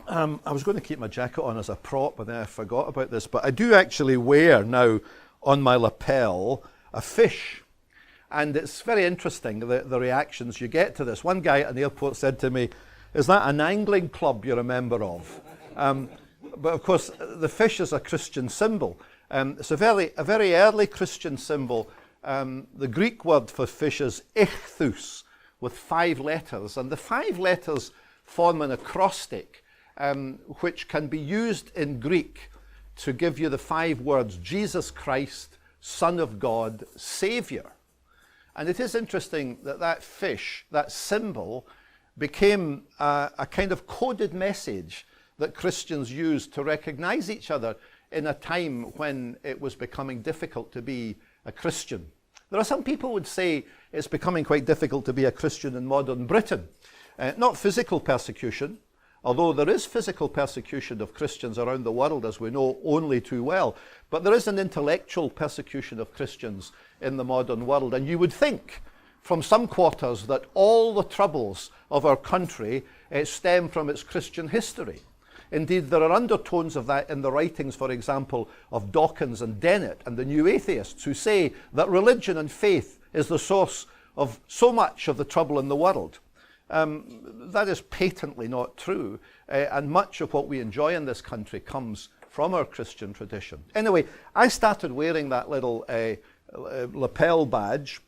I was going to keep my jacket on as a prop, but then I forgot about this. But I do actually wear now on my lapel a fish. And it's very interesting, the reactions you get to this. One guy at the airport said to me, "Is that an angling club you're a member of?" But of course, the fish is a Christian symbol. It's a very early Christian symbol. The Greek word for fish is ichthus, with 5 letters. And the 5 letters form an acrostic, which can be used in Greek to give you the 5 words, Jesus Christ, Son of God, Saviour. And it is interesting that that fish, that symbol, became a kind of coded message that Christians used to recognize each other in a time when it was becoming difficult to be a Christian. There are some people who would say it's becoming quite difficult to be a Christian in modern Britain. Not physical persecution, although there is physical persecution of Christians around the world, as we know only too well, but there is an intellectual persecution of Christians in the modern world. And you would think from some quarters that all the troubles of our country stem from its Christian history. Indeed, there are undertones of that in the writings, for example, of Dawkins and Dennett and the new atheists, who say that religion and faith is the source of so much of the trouble in the world. That is patently not true, and much of what we enjoy in this country comes from our Christian tradition. Anyway, I started wearing that little lapel badge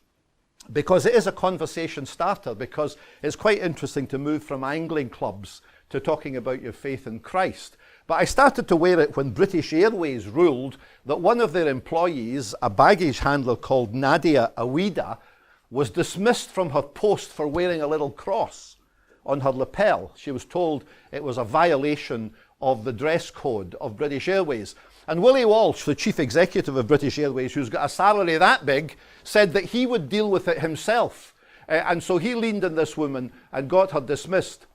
because it is a conversation starter, because it's quite interesting to move from angling clubs to talking about your faith in Christ. But I started to wear it when British Airways ruled that one of their employees, a baggage handler called Nadia Awida, was dismissed from her post for wearing a little cross on her lapel. She was told it was a violation of the dress code of British Airways. And Willie Walsh, the chief executive of British Airways, who's got a salary that big, said that he would deal with it himself. And so he leaned on this woman and got her dismissed.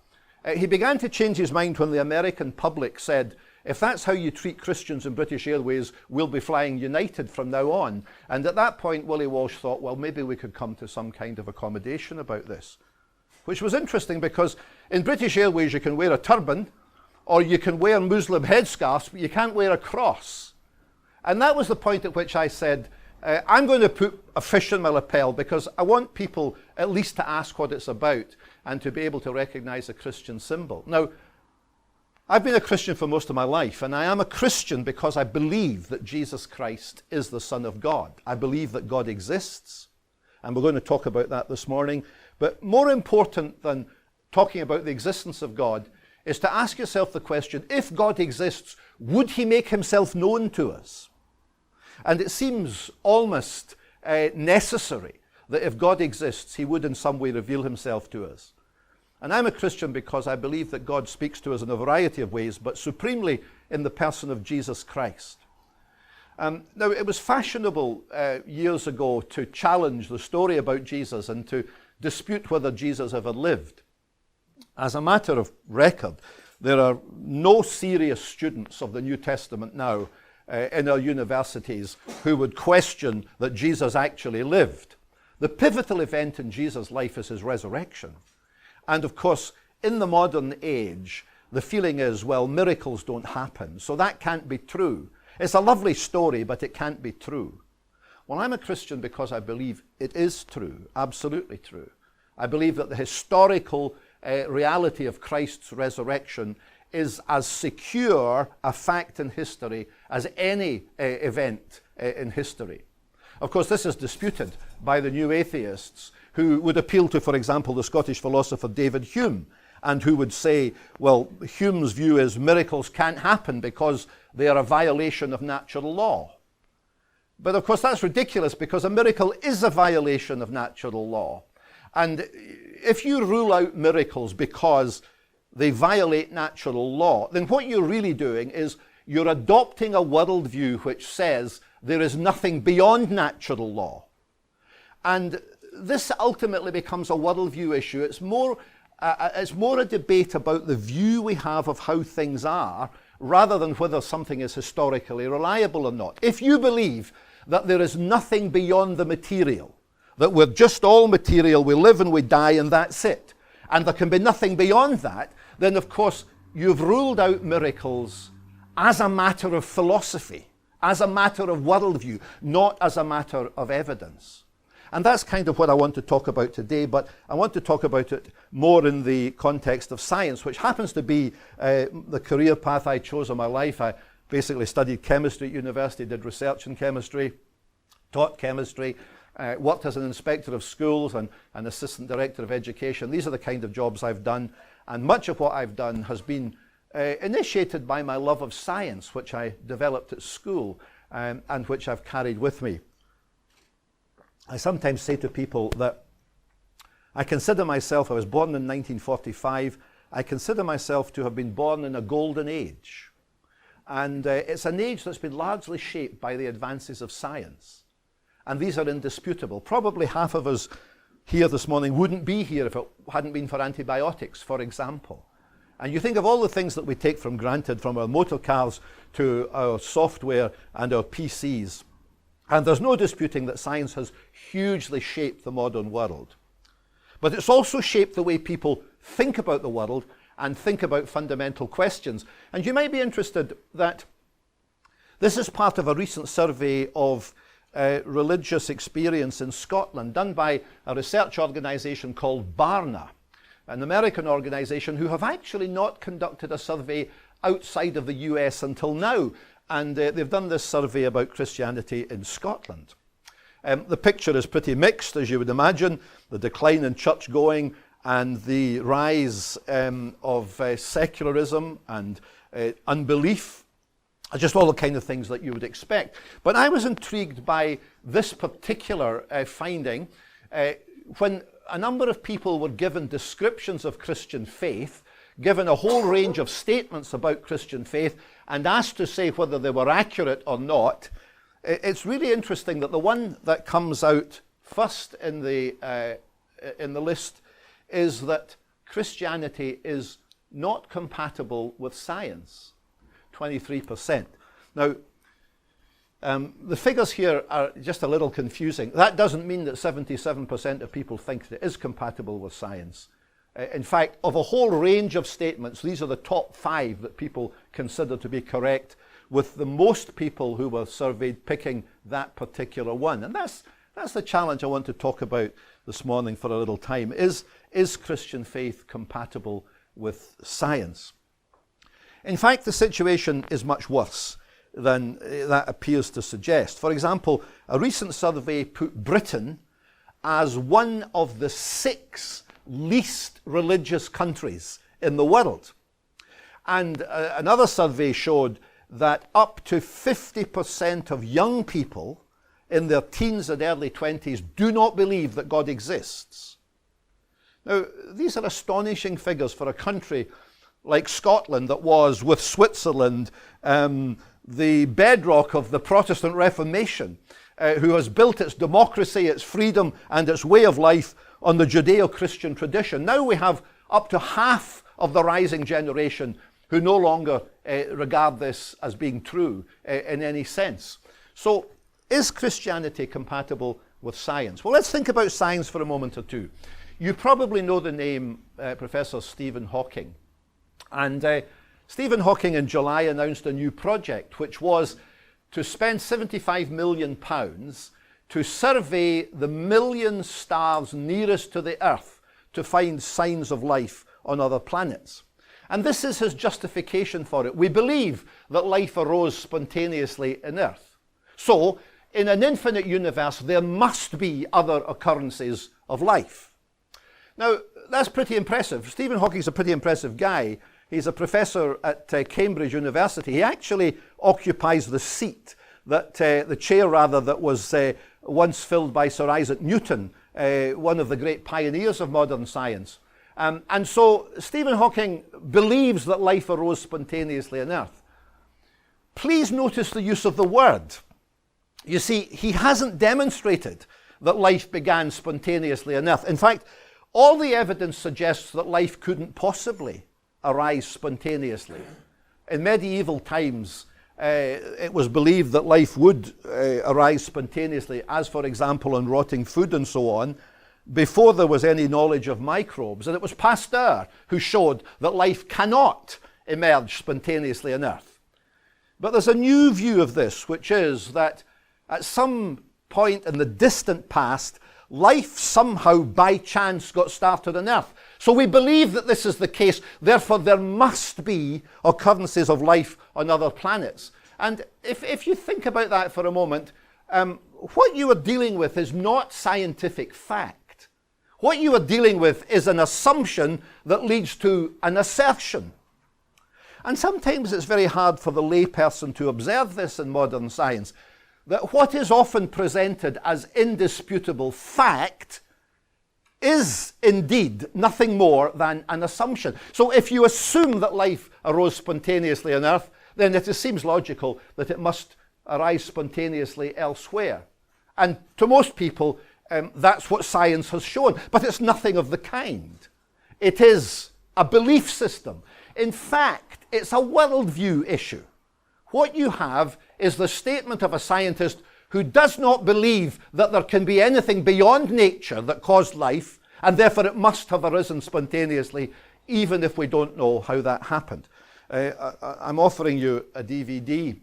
He began to change his mind when the American public said, "If that's how you treat Christians in British Airways, we'll be flying United from now on." And at that point, Willie Walsh thought, well, maybe we could come to some kind of accommodation about this. Which was interesting, because in British Airways you can wear a turban, or you can wear Muslim headscarves, but you can't wear a cross. And that was the point at which I said, I'm going to put a fish in my lapel, because I want people at least to ask what it's about and to be able to recognize a Christian symbol. Now, I've been a Christian for most of my life, and I am a Christian because I believe that Jesus Christ is the Son of God. I believe that God exists, and we're going to talk about that this morning. But more important than talking about the existence of God is to ask yourself the question, if God exists, would he make himself known to us? And it seems almost necessary that if God exists, he would in some way reveal himself to us. And I'm a Christian because I believe that God speaks to us in a variety of ways, but supremely in the person of Jesus Christ. Now, it was fashionable years ago to challenge the story about Jesus and to dispute whether Jesus ever lived. As a matter of record, there are no serious students of the New Testament now in our universities who would question that Jesus actually lived. The pivotal event in Jesus' life is his resurrection. And of course, in the modern age, the feeling is, well, miracles don't happen, so that can't be true. It's a lovely story, but it can't be true. Well, I'm a Christian because I believe it is true, absolutely true. I believe that the historical reality of Christ's resurrection is as secure a fact in history as any event in history. Of course, this is disputed by the new atheists, who would appeal to, for example, the Scottish philosopher David Hume, and who would say, well, Hume's view is miracles can't happen because they are a violation of natural law. But of course that's ridiculous, because a miracle is a violation of natural law. And if you rule out miracles because they violate natural law, then what you're really doing is you're adopting a worldview which says there is nothing beyond natural law. And this ultimately becomes a worldview issue. It's more a debate about the view we have of how things are, rather than whether something is historically reliable or not. If you believe that there is nothing beyond the material, that we're just all material, we live and we die and that's it, and there can be nothing beyond that, then of course you've ruled out miracles as a matter of philosophy, as a matter of worldview, not as a matter of evidence. And that's kind of what I want to talk about today, but I want to talk about it more in the context of science, which happens to be the career path I chose in my life. I basically studied chemistry at university, did research in chemistry, taught chemistry, worked as an inspector of schools and an assistant director of education. These are the kind of jobs I've done, and much of what I've done has been initiated by my love of science, which I developed at school and which I've carried with me. I sometimes say to people that I consider myself, I was born in 1945, I consider myself to have been born in a golden age. And it's an age that's been largely shaped by the advances of science. And these are indisputable. Probably half of us here this morning wouldn't be here if it hadn't been for antibiotics, for example. And you think of all the things that we take for granted, from our motor cars to our software and our PCs. And there's no disputing that science has hugely shaped the modern world. But it's also shaped the way people think about the world and think about fundamental questions. And you might be interested that this is part of a recent survey of religious experience in Scotland, done by a research organisation called Barna, an American organisation who have actually not conducted a survey outside of the US until now. And they've done this survey about Christianity in Scotland. The picture is pretty mixed, as you would imagine. The decline in church going and the rise of secularism and unbelief are just all the kind of things that you would expect. But I was intrigued by this particular finding when a number of people were given descriptions of Christian faith, given a whole range of statements about Christian faith, and asked to say whether they were accurate or not. It's really interesting that the one that comes out first in the list is that Christianity is not compatible with science, 23%. Now, the figures here are just a little confusing. That doesn't mean that 77% of people think that it is compatible with science. In fact, of a whole range of statements, these are the top 5 that people consider to be correct, with the most people who were surveyed picking that particular one. And that's the challenge I want to talk about this morning for a little time. Is Christian faith compatible with science? In fact, the situation is much worse than that appears to suggest. For example, a recent survey put Britain as one of the 6 least religious countries in the world. And another survey showed that up to 50% of young people in their teens and early 20s do not believe that God exists. Now, these are astonishing figures for a country like Scotland that was, with Switzerland, the bedrock of the Protestant Reformation, who has built its democracy, its freedom, and its way of life on the Judeo-Christian tradition. Now we have up to half of the rising generation who no longer regard this as being true in any sense. So, is Christianity compatible with science? Well, let's think about science for a moment or two. You probably know the name Professor Stephen Hawking. And Stephen Hawking in July announced a new project, which was to spend £75 million to survey the million stars nearest to the Earth to find signs of life on other planets. And this is his justification for it. We believe that life arose spontaneously in Earth. So, in an infinite universe, there must be other occurrences of life. Now, that's pretty impressive. Stephen Hawking's a pretty impressive guy. He's a professor at Cambridge University. He actually occupies the seat, the chair that was once filled by Sir Isaac Newton, one of the great pioneers of modern science. And so Stephen Hawking believes that life arose spontaneously on Earth. Please notice the use of the word. You see, he hasn't demonstrated that life began spontaneously on Earth. In fact, all the evidence suggests that life couldn't possibly arise spontaneously. In medieval times, it was believed that life would arise spontaneously, as for example on rotting food and so on, before there was any knowledge of microbes. And it was Pasteur who showed that life cannot emerged spontaneously on Earth. But there's a new view of this, which is that at some point in the distant past, life somehow by chance got started on Earth. So we believe that this is the case, therefore there must be occurrences of life on other planets. And if you think about that for a moment, what you are dealing with is not scientific fact. What you are dealing with is an assumption that leads to an assertion. And sometimes it's very hard for the layperson to observe this in modern science, that what is often presented as indisputable fact is indeed nothing more than an assumption. So if you assume that life arose spontaneously on Earth, then it seems logical that it must arise spontaneously elsewhere. And to most people, that's what science has shown. But it's nothing of the kind. It is a belief system. In fact, it's a worldview issue. What you have is the statement of a scientist who does not believe that there can be anything beyond nature that caused life, and therefore it must have arisen spontaneously, even if we don't know how that happened. I'm offering you a DVD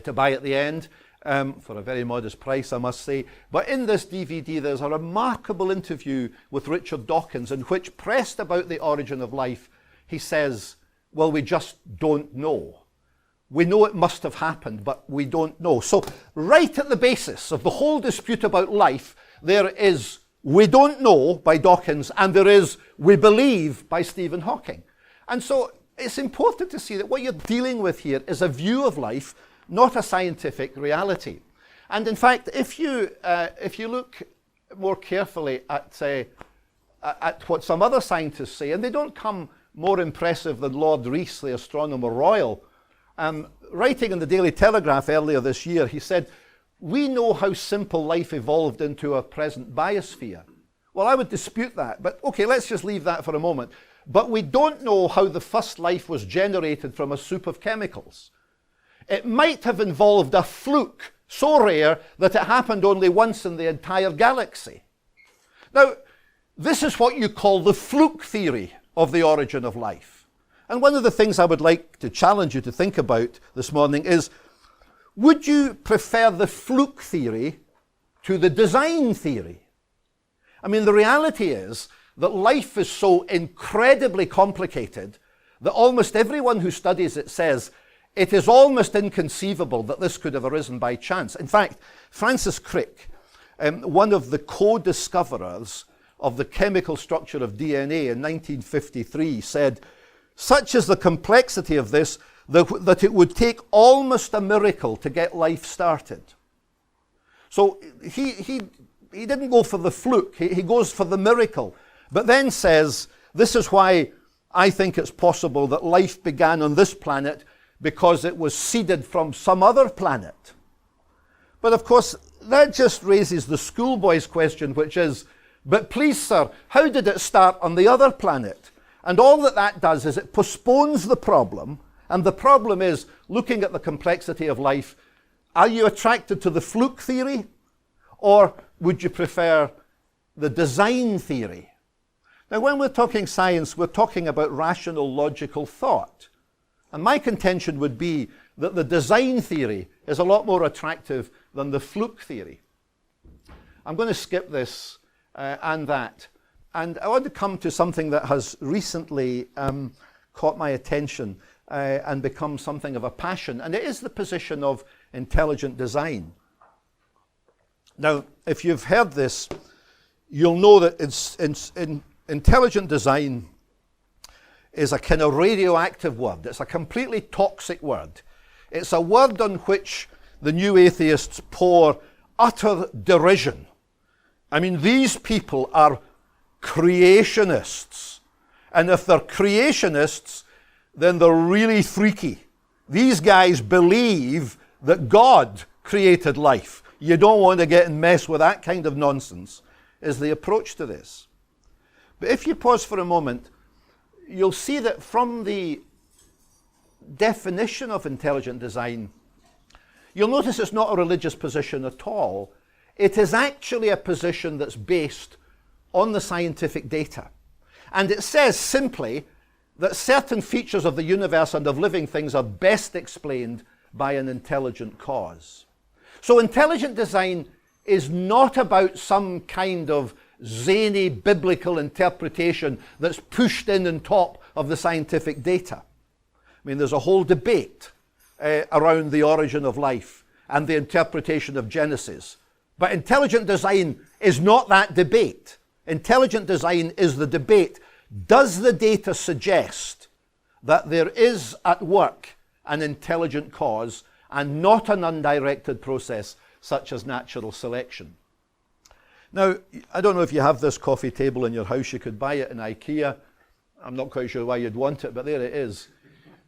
to buy at the end, for a very modest price, I must say. But in this DVD, there's a remarkable interview with Richard Dawkins, in which, pressed about the origin of life, he says, well, we just don't know. We know it must have happened, but we don't know. So right at the basis of the whole dispute about life, there is "we don't know" by Dawkins, and there is "we believe" by Stephen Hawking. And so it's important to see that what you're dealing with here is a view of life, not a scientific reality. And in fact, if you look more carefully at what some other scientists say, and they don't come more impressive than Lord Rees, the astronomer royal, writing in the Daily Telegraph earlier this year, he said, "We know how simple life evolved into our present biosphere." Well, I would dispute that, but okay, let's just leave that for a moment. But we don't know how the first life was generated from a soup of chemicals. It might have involved a fluke so rare that it happened only once in the entire galaxy. Now, this is what you call the fluke theory of the origin of life. And one of the things I would like to challenge you to think about this morning is, would you prefer the fluke theory to the design theory? I mean, the reality is that life is so incredibly complicated that almost everyone who studies it says it is almost inconceivable that this could have arisen by chance. In fact, Francis Crick, one of the co-discoverers of the chemical structure of DNA in 1953, said, "Such is the complexity of this that it would take almost a miracle to get life started." So he didn't go for the fluke, he goes for the miracle, but then says, this is why I think it's possible that life began on this planet because it was seeded from some other planet. But of course, that just raises the schoolboy's question, which is, but please, sir, how did it start on the other planet? And all that does is it postpones the problem, and the problem is, looking at the complexity of life, are you attracted to the fluke theory, or would you prefer the design theory? Now, when we're talking science, we're talking about rational, logical thought. And my contention would be that the design theory is a lot more attractive than the fluke theory. I'm going to skip this and that. And I want to come to something that has recently caught my attention and become something of a passion. And it is the position of intelligent design. Now, if you've heard this, you'll know that intelligent design is a kind of radioactive word. It's a completely toxic word. It's a word on which the new atheists pour utter derision. I mean, these people are creationists. And if they're creationists, then they're really freaky. These guys believe that God created life. You don't want to get and mess with that kind of nonsense, is the approach to this. But if you pause for a moment, you'll see that from the definition of intelligent design, you'll notice it's not a religious position at all. It is actually a position that's based on the scientific data. And it says simply that certain features of the universe and of living things are best explained by an intelligent cause. So intelligent design is not about some kind of zany biblical interpretation that's pushed in on top of the scientific data. I mean, there's a whole debate around the origin of life and the interpretation of Genesis. But intelligent design is not that debate. Intelligent design is the debate. Does the data suggest that there is at work an intelligent cause and not an undirected process such as natural selection? Now, I don't know if you have this coffee table in your house. You could buy it in IKEA. I'm not quite sure why you'd want it, but there it is.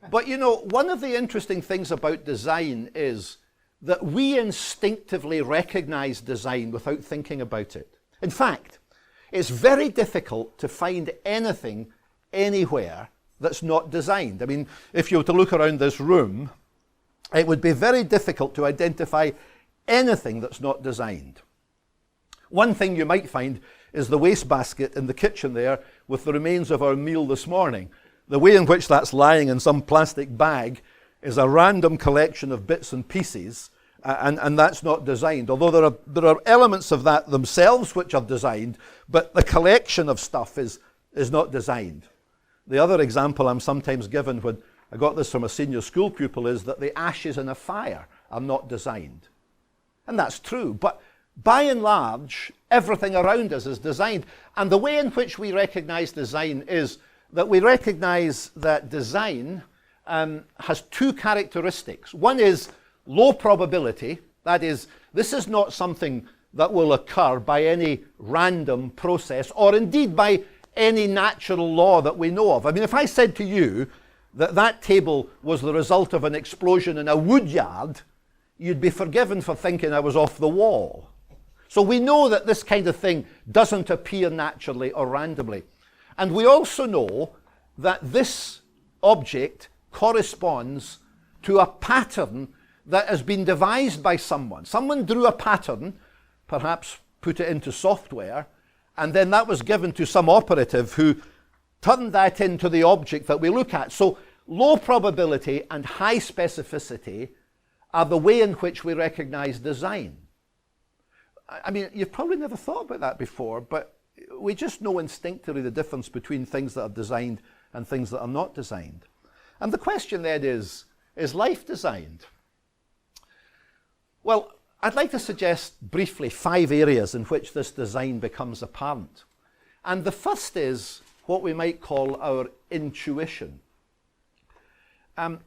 But you know, one of the interesting things about design is that we instinctively recognize design without thinking about it. In fact, it's very difficult to find anything anywhere that's not designed. I mean, if you were to look around this room, it would be very difficult to identify anything that's not designed. One thing you might find is the wastebasket in the kitchen there with the remains of our meal this morning. The way in which that's lying in some plastic bag is a random collection of bits and pieces, and that's not designed. Although there are elements of that themselves which are designed, but the collection of stuff is not designed. The other example I'm sometimes given when I got this from a senior school pupil is that the ashes in a fire are not designed. And that's true, but by and large, everything around us is designed. And the way in which we recognize design is that we recognize that design has two characteristics. One is low probability. That is, this is not something that will occur by any random process or indeed by any natural law that we know of. I mean, if I said to you that that table was the result of an explosion in a wood yard, you'd be forgiven for thinking I was off the wall. So we know that this kind of thing doesn't appear naturally or randomly. And we also know that this object corresponds to a pattern that has been devised by someone. Someone drew a pattern, perhaps put it into software, and then that was given to some operative who turned that into the object that we look at. So low probability and high specificity are the way in which we recognize design. I mean, you've probably never thought about that before, but we just know instinctively the difference between things that are designed and things that are not designed. And the question then is life designed? Well, I'd like to suggest briefly 5 areas in which this design becomes apparent. And the first is what we might call our intuition.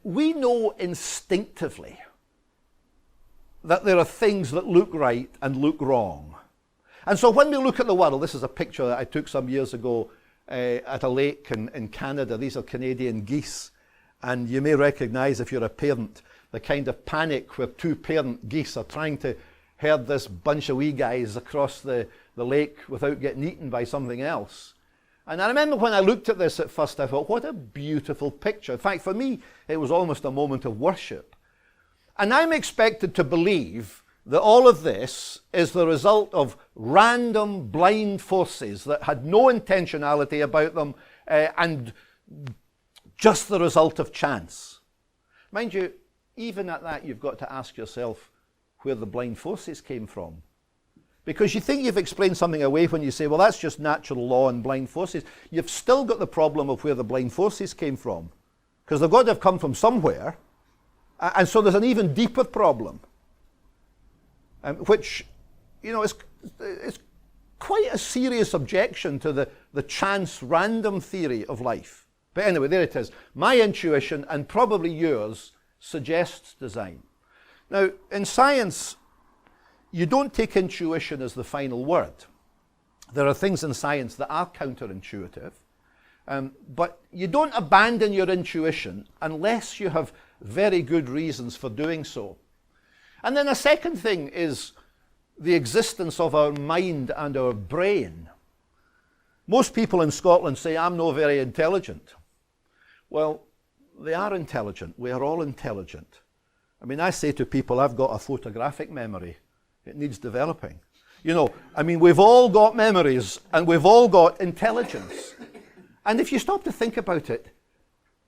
We know instinctively that there are things that look right and look wrong. And so when we look at the world, this is a picture that I took some years ago at a lake in Canada. These are Canadian geese. And you may recognize, if you're a parent, the kind of panic where 2 parent geese are trying to herd this bunch of wee guys across the lake without getting eaten by something else. And I remember when I looked at this at first, I thought, what a beautiful picture. In fact, for me, it was almost a moment of worship. And I'm expected to believe that all of this is the result of random blind forces that had no intentionality about them and just the result of chance. Mind you, even at that, you've got to ask yourself where the blind forces came from. Because you think you've explained something away when you say, well, that's just natural law and blind forces. You've still got the problem of where the blind forces came from. Because they've got to have come from somewhere. And so there's an even deeper problem, which, you know, is quite a serious objection to the chance random theory of life. But anyway, there it is. My intuition, and probably yours, suggests design. Now, in science, you don't take intuition as the final word. There are things in science that are counterintuitive, but you don't abandon your intuition unless you have very good reasons for doing so. And then a second thing is the existence of our mind and our brain. Most people in Scotland say, I'm no very intelligent. Well, they are intelligent. We are all intelligent. I mean, I say to people, I've got a photographic memory. It needs developing. You know, I mean, we've all got memories and we've all got intelligence. And if you stop to think about it,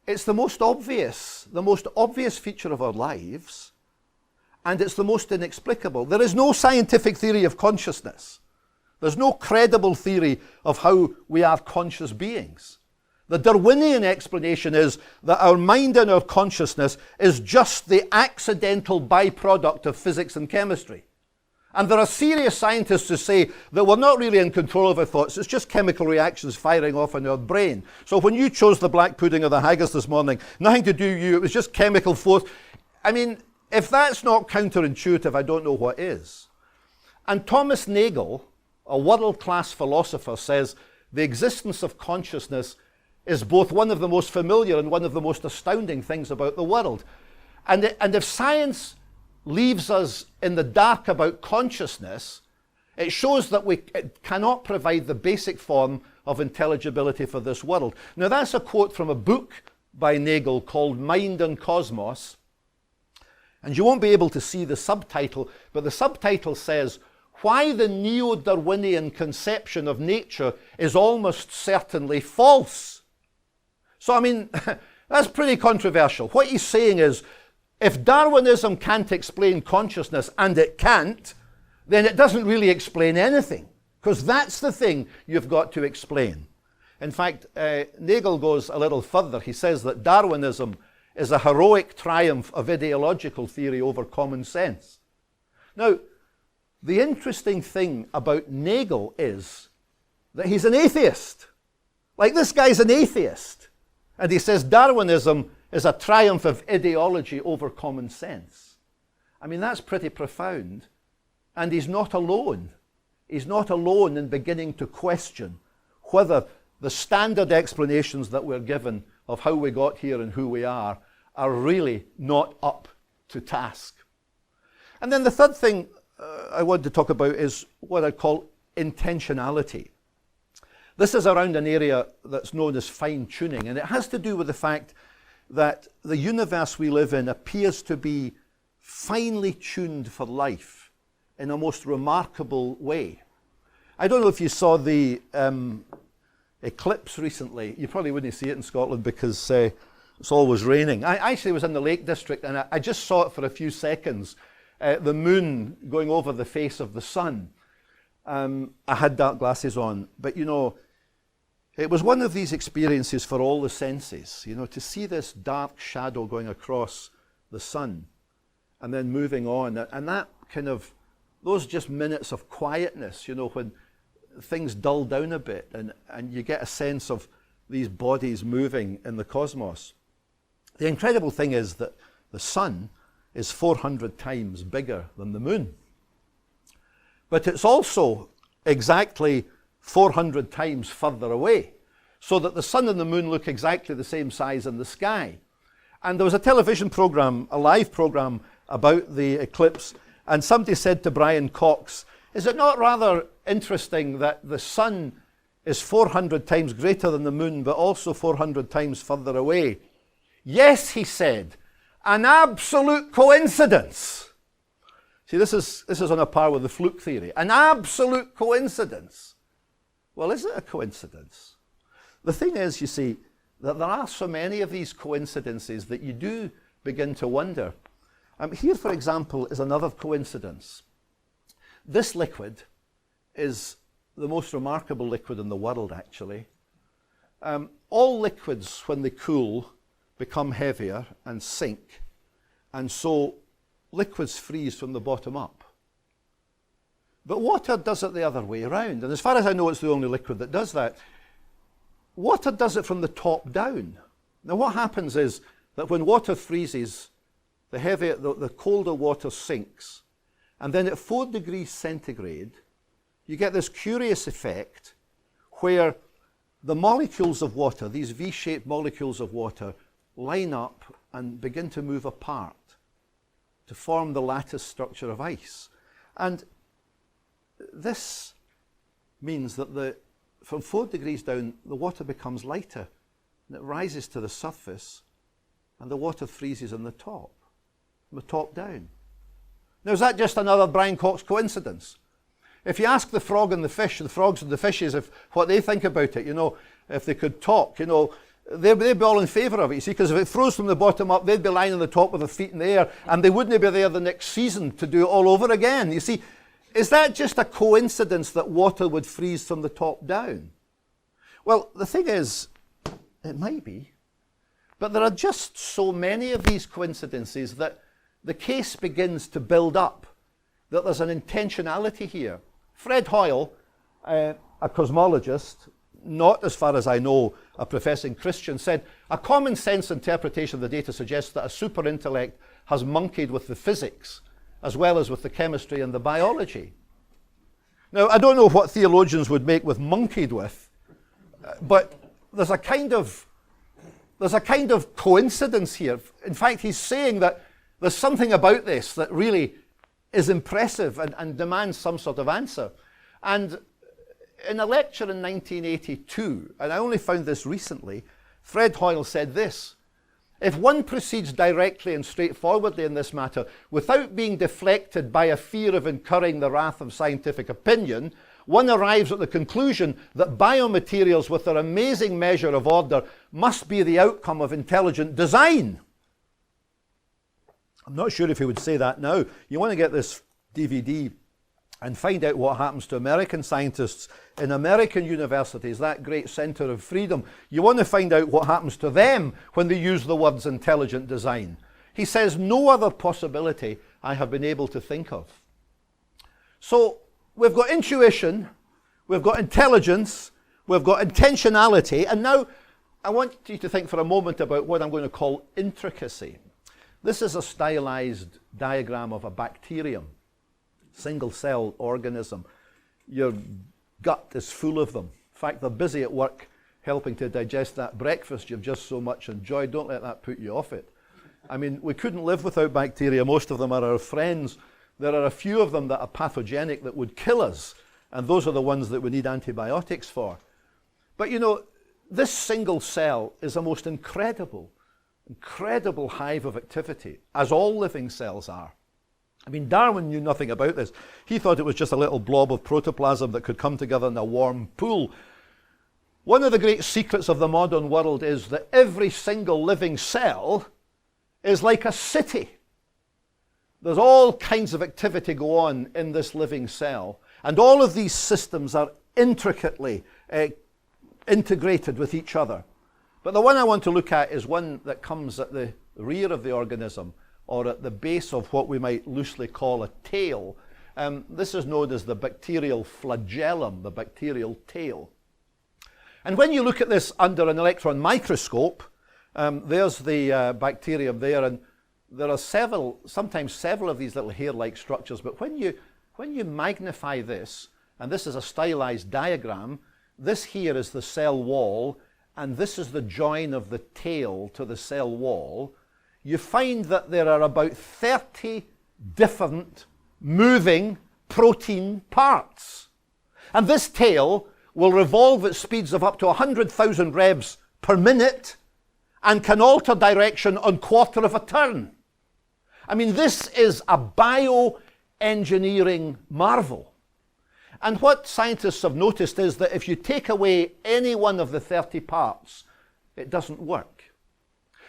It's the most obvious feature of our lives, and it's the most inexplicable. There is no scientific theory of consciousness. There's no credible theory of how we are conscious beings. The Darwinian explanation is that our mind and our consciousness is just the accidental byproduct of physics and chemistry. And there are serious scientists who say that we're not really in control of our thoughts. It's just chemical reactions firing off in our brain. So when you chose the black pudding or the haggis this morning, nothing to do with you. It was just chemical force. I mean, if that's not counterintuitive, I don't know what is. And Thomas Nagel, a world-class philosopher, says the existence of consciousness is both one of the most familiar and one of the most astounding things about the world. And if science leaves us in the dark about consciousness, it shows that it cannot provide the basic form of intelligibility for this world. Now, that's a quote from a book by Nagel called Mind and Cosmos. And you won't be able to see the subtitle, but the subtitle says, "Why the Neo-Darwinian conception of nature is almost certainly false." So, I mean, that's pretty controversial. What he's saying is, if Darwinism can't explain consciousness, and it can't, then it doesn't really explain anything, because that's the thing you've got to explain. In fact, Nagel goes a little further. He says that Darwinism is a heroic triumph of ideological theory over common sense. Now, the interesting thing about Nagel is that he's an atheist. Like, this guy's an atheist. And he says Darwinism is a triumph of ideology over common sense. I mean, that's pretty profound. And he's not alone. He's not alone in beginning to question whether the standard explanations that we're given of how we got here and who we are really not up to task. And then the third thing I want to talk about is what I call intentionality. This is around an area that's known as fine-tuning, and it has to do with the fact that the universe we live in appears to be finely tuned for life in a most remarkable way. I don't know if you saw the eclipse recently. You probably wouldn't see it in Scotland because it's always raining. I actually was in the Lake District, and I just saw it for a few seconds, the moon going over the face of the sun. I had dark glasses on, but you know, it was one of these experiences for all the senses, you know, to see this dark shadow going across the sun and then moving on. And that kind of, those just minutes of quietness, you know, when things dull down a bit and you get a sense of these bodies moving in the cosmos. The incredible thing is that the sun is 400 times bigger than the moon. But it's also exactly 400 times further away, so that the sun and the moon look exactly the same size in the sky. And there was a television program, a live program about the eclipse, and somebody said to Brian Cox, "Is it not rather interesting that the sun is 400 times greater than the moon, but also 400 times further away?" "Yes," he said, "an absolute coincidence." See, this is on a par with the fluke theory. An absolute coincidence. Well, is it a coincidence? The thing is, you see, that there are so many of these coincidences that you do begin to wonder. Here, for example, is another coincidence. This liquid is the most remarkable liquid in the world, actually. All liquids, when they cool, become heavier and sink, and so liquids freeze from the bottom up. But water does it the other way around, and as far as I know, it's the only liquid that does that. Water does it from the top down. Now, what happens is that when water freezes, the colder water sinks, and then at 4 degrees centigrade, you get this curious effect where the molecules of water, these V-shaped molecules of water, line up and begin to move apart to form the lattice structure of ice. And this means that from 4 degrees down, the water becomes lighter, and it rises to the surface, and the water freezes on the top, from the top down. Now, is that just another Brian Cox coincidence? If you ask the frog and the fish, the frogs and the fishes, if what they think about it, you know, if they could talk, you know, they'd be all in favour of it, you see, because if it froze from the bottom up, they'd be lying on the top with their feet in the air, and they wouldn't be there the next season to do it all over again. You see, is that just a coincidence that water would freeze from the top down? Well, the thing is, it might be, but there are just so many of these coincidences that the case begins to build up, that there's an intentionality here. Fred Hoyle, a cosmologist, not as far as I know a professing Christian, said, a common sense interpretation of the data suggests that a super intellect has monkeyed with the physics as well as with the chemistry and the biology. Now, I don't know what theologians would make with monkeyed with, but there's a kind of coincidence here. In fact, he's saying that there's something about this that really is impressive and demands some sort of answer. And in a lecture in 1982, and I only found this recently, Fred Hoyle said this: if one proceeds directly and straightforwardly in this matter, without being deflected by a fear of incurring the wrath of scientific opinion, one arrives at the conclusion that biomaterials with their amazing measure of order must be the outcome of intelligent design. I'm not sure if he would say that now. You want to get this DVD and find out what happens to American scientists in American universities, that great center of freedom. You want to find out what happens to them when they use the words intelligent design. He says no other possibility I have been able to think of. So we've got intuition, we've got intelligence, we've got intentionality, and now I want you to think for a moment about what I'm going to call intricacy. This is a stylized diagram of a bacterium, single-cell organism. Your gut is full of them. In fact, they're busy at work helping to digest that breakfast you've just so much enjoyed. Don't let that put you off it. I mean, we couldn't live without bacteria. Most of them are our friends. There are a few of them that are pathogenic that would kill us, and those are the ones that we need antibiotics for. But you know, this single cell is a most incredible hive of activity, as all living cells are. I mean, Darwin knew nothing about this. He thought it was just a little blob of protoplasm that could come together in a warm pool. One of the great secrets of the modern world is that every single living cell is like a city. There's all kinds of activity go on in this living cell, and all of these systems are intricately integrated with each other. But the one I want to look at is one that comes at the rear of the organism, or at the base of what we might loosely call a tail. This is known as the bacterial flagellum, the bacterial tail. And when you look at this under an electron microscope, there's the bacterium there, and there are sometimes several of these little hair-like structures, but when you magnify this, and this is a stylized diagram, this here is the cell wall, and this is the join of the tail to the cell wall, you find that there are about 30 different moving protein parts. And this tail will revolve at speeds of up to 100,000 revs per minute and can alter direction on quarter of a turn. I mean, this is a bioengineering marvel. And what scientists have noticed is that if you take away any one of the 30 parts, it doesn't work.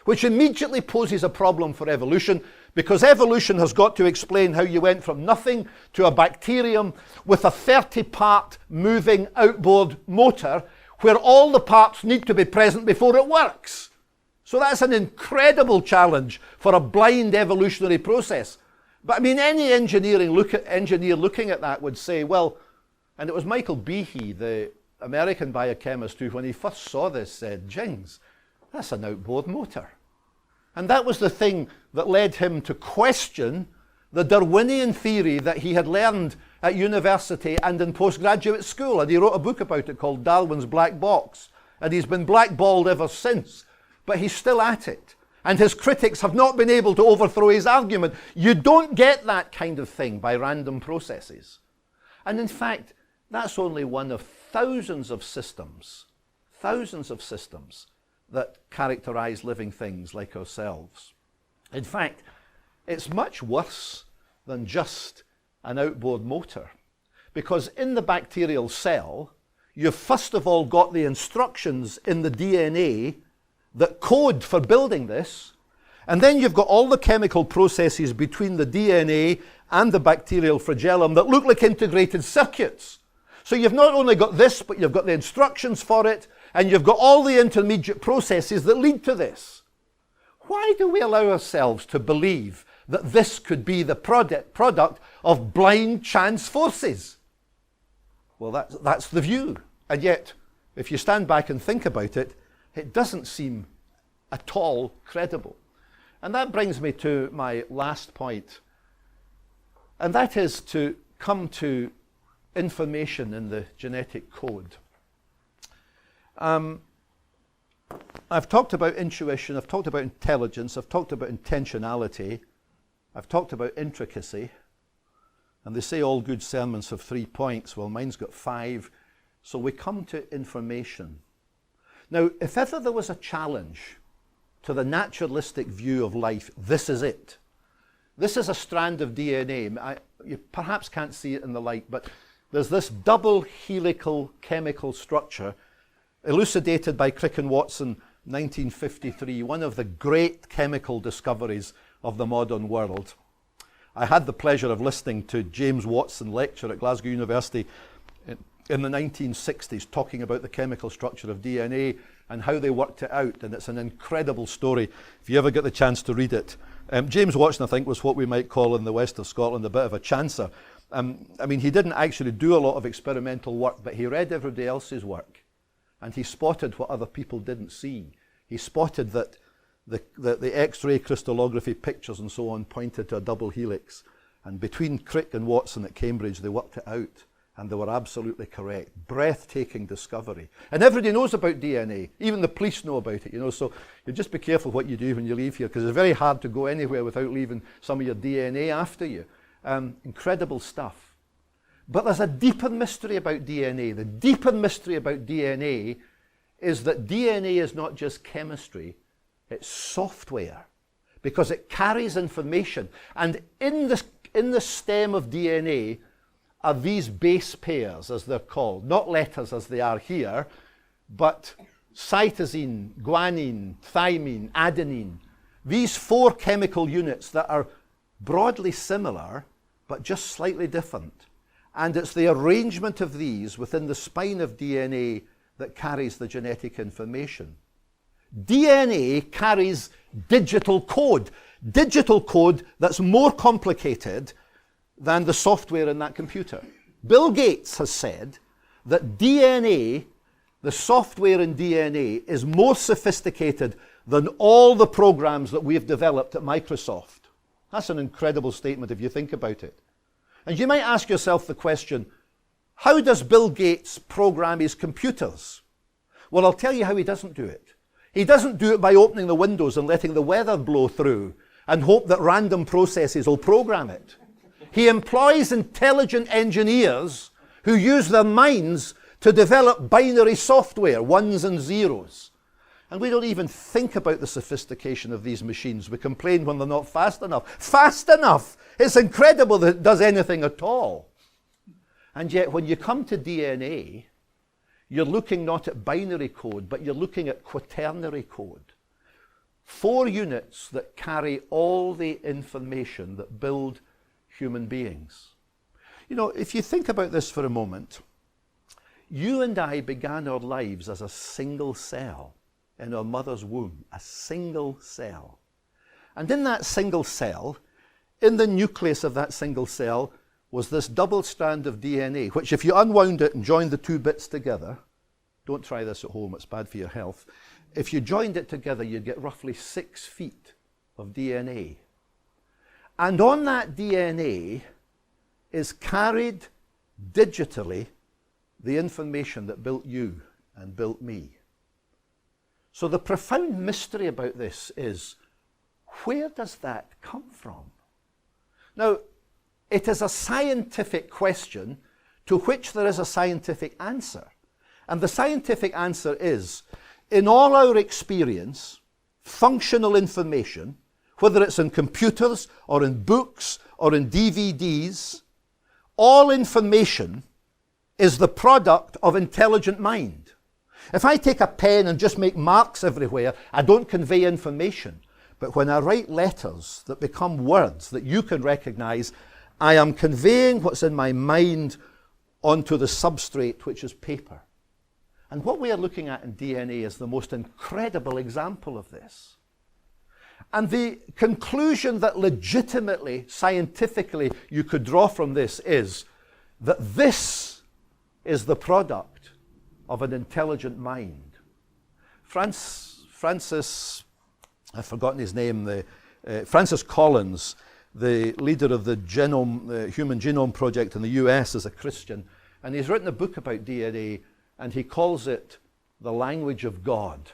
Which immediately poses a problem for evolution, because evolution has got to explain how you went from nothing to a bacterium with a 30-part moving outboard motor where all the parts need to be present before it works. So that's an incredible challenge for a blind evolutionary process. But I mean, any engineer looking at that would say, well, and it was Michael Behe, the American biochemist, who when he first saw this said, "Jings, that's an outboard motor." And that was the thing that led him to question the Darwinian theory that he had learned at university and in postgraduate school. And he wrote a book about it called Darwin's Black Box. And he's been blackballed ever since. But he's still at it. And his critics have not been able to overthrow his argument. You don't get that kind of thing by random processes. And in fact, that's only one of thousands of systems that characterize living things like ourselves. In fact, it's much worse than just an outboard motor, because in the bacterial cell, you've first of all got the instructions in the DNA that code for building this. And then you've got all the chemical processes between the DNA and the bacterial flagellum that look like integrated circuits. So you've not only got this, but you've got the instructions for it, and you've got all the intermediate processes that lead to this. Why do we allow ourselves to believe that this could be the product of blind chance forces? Well, that's the view. And yet, if you stand back and think about it, it doesn't seem at all credible. And that brings me to my last point, and that is to come to information in the genetic code. I've talked about intuition, I've talked about intelligence, I've talked about intentionality, I've talked about intricacy, and they say all good sermons have 3 points. Well, mine's got 5. So we come to information. Now, if ever there was a challenge to the naturalistic view of life, this is it. This is a strand of DNA. You perhaps can't see it in the light, but there's this double helical chemical structure elucidated by Crick and Watson, 1953, one of the great chemical discoveries of the modern world. I had the pleasure of listening to James Watson lecture at Glasgow University in the 1960s, talking about the chemical structure of DNA and how they worked it out, and it's an incredible story if you ever get the chance to read it. James Watson, I think, was what we might call in the west of Scotland a bit of a chancer. I mean, he didn't actually do a lot of experimental work, but he read everybody else's work, and he spotted what other people didn't see. He spotted that the X-ray crystallography pictures and so on pointed to a double helix, and between Crick and Watson at Cambridge, they worked it out, and they were absolutely correct. Breathtaking discovery. And everybody knows about DNA. Even the police know about it, you know, so you just be careful what you do when you leave here, because it's very hard to go anywhere without leaving some of your DNA after you. Incredible stuff. But there's a deeper mystery about DNA. The deeper mystery about DNA is that DNA is not just chemistry, it's software, because it carries information. And in the stem of DNA are these base pairs, as they're called, not letters as they are here, but cytosine, guanine, thymine, adenine. These 4 chemical units that are broadly similar, but just slightly different. And it's the arrangement of these within the spine of DNA that carries the genetic information. DNA carries digital code that's more complicated than the software in that computer. Bill Gates has said that DNA, the software in DNA, is more sophisticated than all the programs that we've developed at Microsoft. That's an incredible statement if you think about it. And you might ask yourself the question, how does Bill Gates program his computers? Well, I'll tell you how he doesn't do it. He doesn't do it by opening the windows and letting the weather blow through and hope that random processes will program it. He employs intelligent engineers who use their minds to develop binary software, ones and zeros. And we don't even think about the sophistication of these machines. We complain when they're not fast enough. Fast enough! It's incredible that it does anything at all. And yet when you come to DNA, you're looking not at binary code, but you're looking at quaternary code. 4 units that carry all the information that build human beings. You know, if you think about this for a moment, you and I began our lives as a single cell in our mother's womb, a single cell. And in that single cell, in the nucleus of that single cell, was this double strand of DNA, which if you unwound it and joined the 2 bits together, don't try this at home, it's bad for your health. If you joined it together, you'd get roughly 6 feet of DNA. And on that DNA is carried digitally the information that built you and built me. So the profound mystery about this is, where does that come from? Now, it is a scientific question to which there is a scientific answer. And the scientific answer is, in all our experience, functional information, whether it's in computers or in books or in DVDs, all information is the product of intelligent mind. If I take a pen and just make marks everywhere, I don't convey information. But when I write letters that become words that you can recognize, I am conveying what's in my mind onto the substrate, which is paper. And what we are looking at in DNA is the most incredible example of this. And the conclusion that legitimately, scientifically, you could draw from this is that this is the product of an intelligent mind. Francis, I've forgotten his name, Francis Collins, the leader of the Human Genome Project in the US, is a Christian, and he's written a book about DNA, and he calls it The Language of God.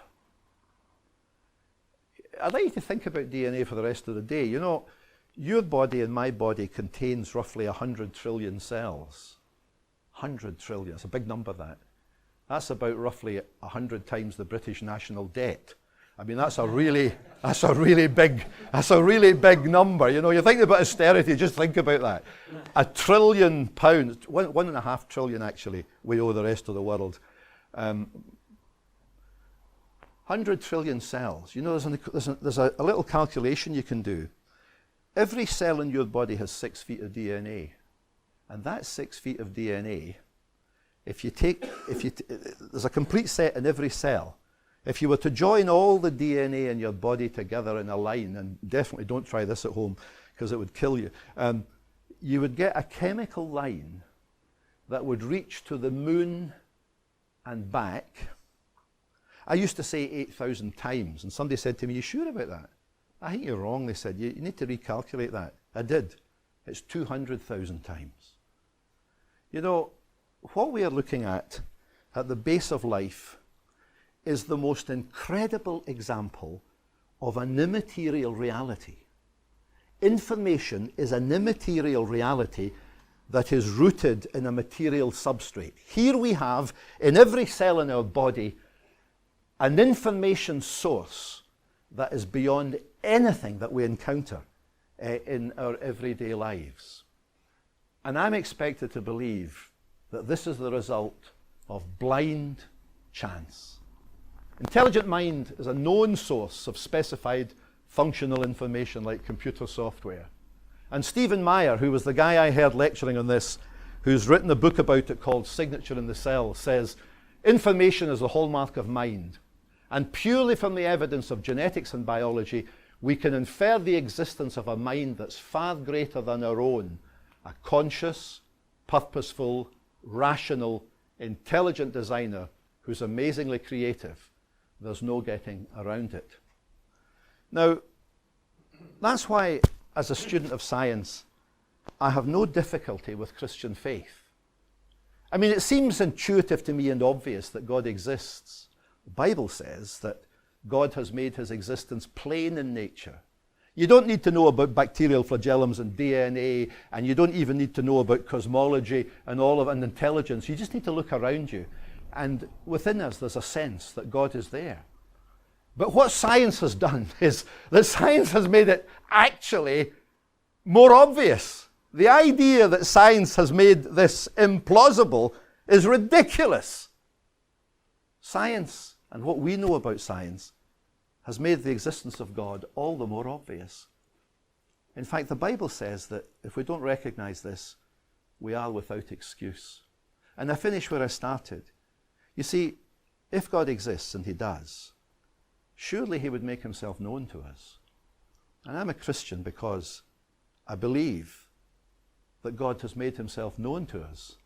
I'd like you to think about DNA for the rest of the day. You know, your body and my body contains roughly 100 trillion cells. 100 trillion, it's a big number, that. That's about roughly 100 times the British national debt. I mean, that's a really big number. You know, you're thinking about austerity, just think about that. £1 trillion, 1.5 trillion actually, we owe the rest of the world. 100 trillion cells. You know, there's a little calculation you can do. Every cell in your body has 6 feet of DNA. And that 6 feet of DNA, there's a complete set in every cell. If you were to join all the DNA in your body together in a line, and definitely don't try this at home because it would kill you, you would get a chemical line that would reach to the moon and back. I used to say 8,000 times, and somebody said to me, "You sure about that?" "I think you're wrong," they said. You need to recalculate that. I did. It's 200,000 times. You know, what we are looking at the base of life is the most incredible example of an immaterial reality. Information is an immaterial reality that is rooted in a material substrate. Here we have, in every cell in our body, an information source that is beyond anything that we encounter in our everyday lives. And I'm expected to believe that this is the result of blind chance. Intelligent mind is a known source of specified functional information like computer software. And Stephen Meyer, who was the guy I heard lecturing on this, who's written a book about it called Signature in the Cell, says, information is the hallmark of mind. And purely from the evidence of genetics and biology, we can infer the existence of a mind that's far greater than our own, a conscious, purposeful, rational, intelligent designer who's amazingly creative. There's no getting around it. Now, that's why, as a student of science, I have no difficulty with Christian faith. I mean, it seems intuitive to me and obvious that God exists. The Bible says that God has made his existence plain in nature. You don't need to know about bacterial flagellums and DNA, and you don't even need to know about cosmology and and intelligence. You just need to look around you. And within us, there's a sense that God is there. But what science has done is that science has made it actually more obvious. The idea that science has made this implausible is ridiculous. Science, and what we know about science, has made the existence of God all the more obvious. In fact, the Bible says that if we don't recognize this, we are without excuse. And I finish where I started. You see, if God exists, and he does, surely he would make himself known to us. And I'm a Christian because I believe that God has made himself known to us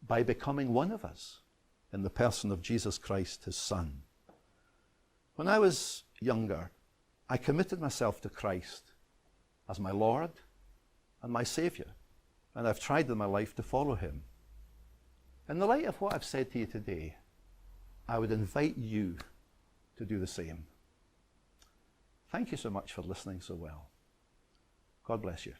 by becoming one of us in the person of Jesus Christ, his Son. When I was younger, I committed myself to Christ as my Lord and my Savior, and I've tried in my life to follow him. In the light of what I've said to you today, I would invite you to do the same. Thank you so much for listening so well. God bless you.